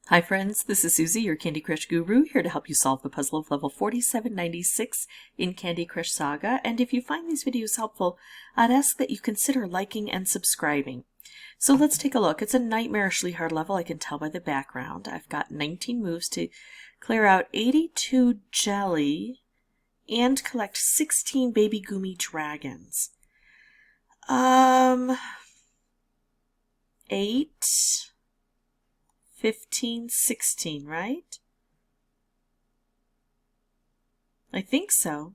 Hi friends, this is Suzy, your Candy Crush guru, here to help you solve the puzzle of level 4796 in Candy Crush Saga. And if you find these videos helpful, I'd ask that you consider liking and subscribing. So let's take a look. It's a nightmarishly hard level, I can tell by the background. I've got 19 moves to clear out 82 jelly and collect 16 baby goomy dragons. 8... 15, 16, right? I think so.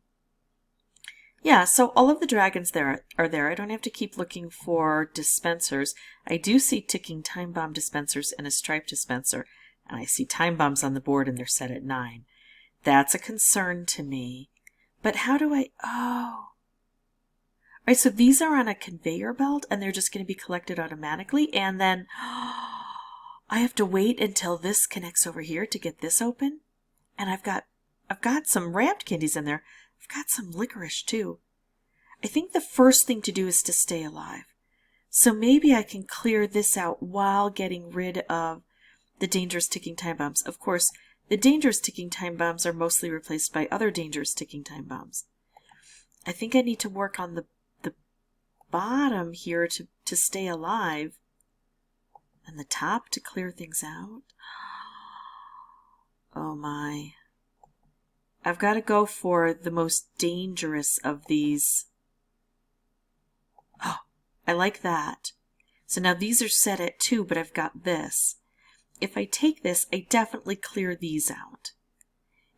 Yeah, so all of the dragons there are there. I don't have to keep looking for dispensers. I do see ticking time bomb dispensers and a stripe dispenser. And I see time bombs on the board and they're set at 9. That's a concern to me. But how do I... Oh. All right, so these are on a conveyor belt and they're just going to be collected automatically. And then... I have to wait until this connects over here to get this open. And I've got some wrapped candies in there. I've got some licorice too. I think the first thing to do is to stay alive. So maybe I can clear this out while getting rid of the dangerous ticking time bombs. Of course, the dangerous ticking time bombs are mostly replaced by other dangerous ticking time bombs. I think I need to work on the bottom here to stay alive. And the top to clear things out. Oh my. I've got to go for the most dangerous of these. Oh, I like that. So now these are set at 2, but I've got this. If I take this, I definitely clear these out.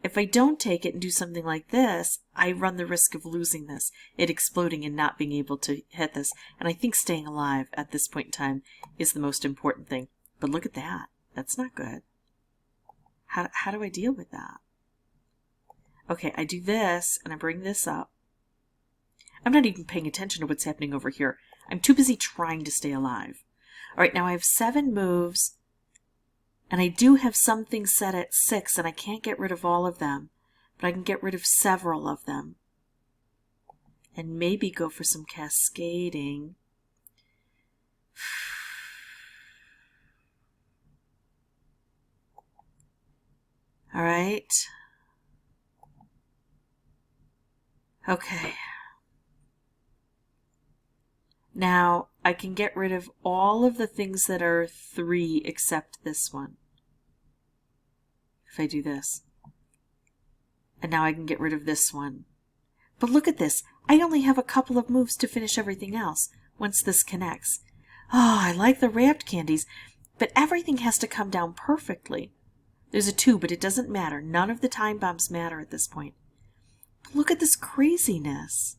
If I don't take it and do something like this, I run the risk of losing this, it exploding and not being able to hit this. And I think staying alive at this point in time is the most important thing. But look at that. That's not good. How do I deal with that? Okay, I do this and I bring this up. I'm not even paying attention to what's happening over here. I'm too busy trying to stay alive. All right, now I have 7 moves. And I do have some things set at 6, and I can't get rid of all of them. But I can get rid of several of them. And maybe go for some cascading. All right. Okay. Now, I can get rid of all of the things that are 3 except this one. If I do this. And now I can get rid of this one. But look at this. I only have a couple of moves to finish everything else once this connects. Oh, I like the wrapped candies, but everything has to come down perfectly. There's a 2, but it doesn't matter. None of the time bombs matter at this point. But look at this craziness.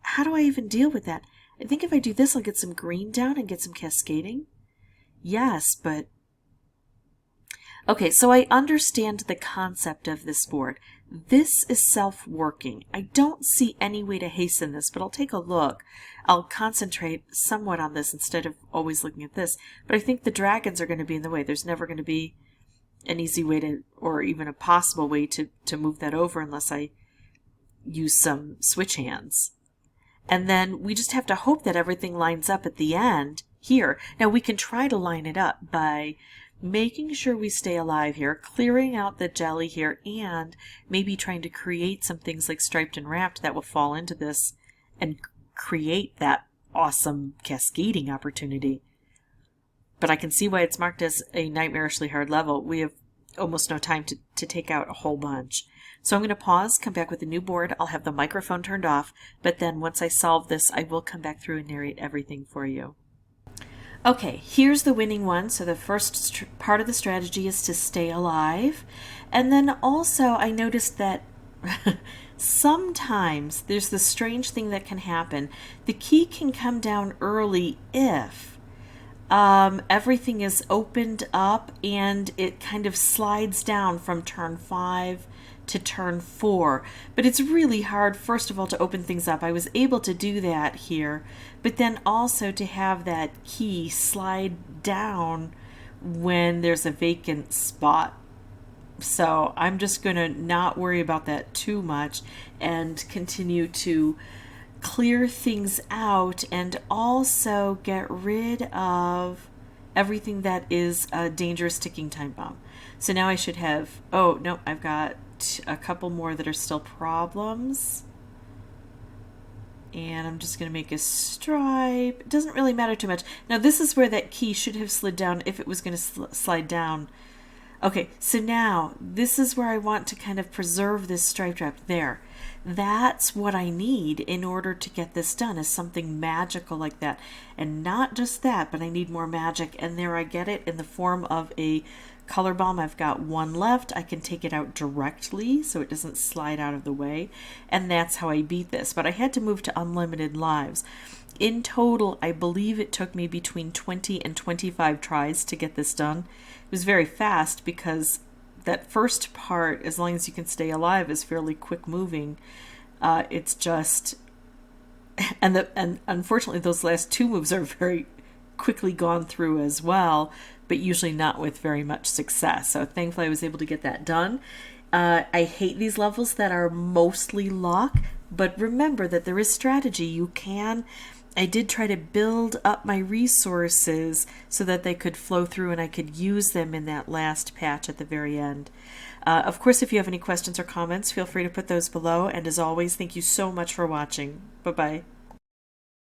How do I even deal with that? I think if I do this, I'll get some green down and get some cascading. Yes, but... Okay, so I understand the concept of this board. This is self-working. I don't see any way to hasten this, but I'll take a look. I'll concentrate somewhat on this instead of always looking at this. But I think the dragons are going to be in the way. There's never going to be an easy way to, or even a possible way to move that over unless I use some switch hands. And then we just have to hope that everything lines up at the end here. Now we can try to line it up by making sure we stay alive here, clearing out the jelly here, and maybe trying to create some things like striped and wrapped that will fall into this and create that awesome cascading opportunity. But I can see why it's marked as a nightmarishly hard level. We have almost no time to take out a whole bunch. So I'm going to pause, come back with a new board. I'll have the microphone turned off, but then once I solve this, I will come back through and narrate everything for you. Okay, here's the winning one. So the first part of the strategy is to stay alive. And then also I noticed that sometimes there's this strange thing that can happen. The key can come down early if everything is opened up and it kind of slides down from turn 5 to turn 4. But it's really hard, first of all, to open things up. I was able to do that here, but then also to have that key slide down when there's a vacant spot. So I'm just going to not worry about that too much and continue to clear things out and also get rid of everything that is a dangerous ticking time bomb. So now I should have, oh no, I've got a couple more that are still problems. And I'm just going to make a stripe. It doesn't really matter too much. Now this is where that key should have slid down if it was going to slide down. Okay, so now this is where I want to kind of preserve this stripe wrap there. That's what I need in order to get this done, is something magical like that. And not just that, but I need more magic. And there I get it in the form of a color bomb. I've got one left. I can take it out directly so it doesn't slide out of the way. And that's how I beat this. But I had to move to unlimited lives. In total, I believe it took me between 20 and 25 tries to get this done. It was very fast because that first part, as long as you can stay alive, is fairly quick moving. It's just, and unfortunately those last two moves are very quickly gone through as well, but usually not with very much success. So thankfully I was able to get that done. I hate these levels that are mostly lock, but remember that there is strategy. I did try to build up my resources so that they could flow through and I could use them in that last patch at the very end. Of course, if you have any questions or comments, feel free to put those below. And as always, thank you so much for watching. Bye-bye.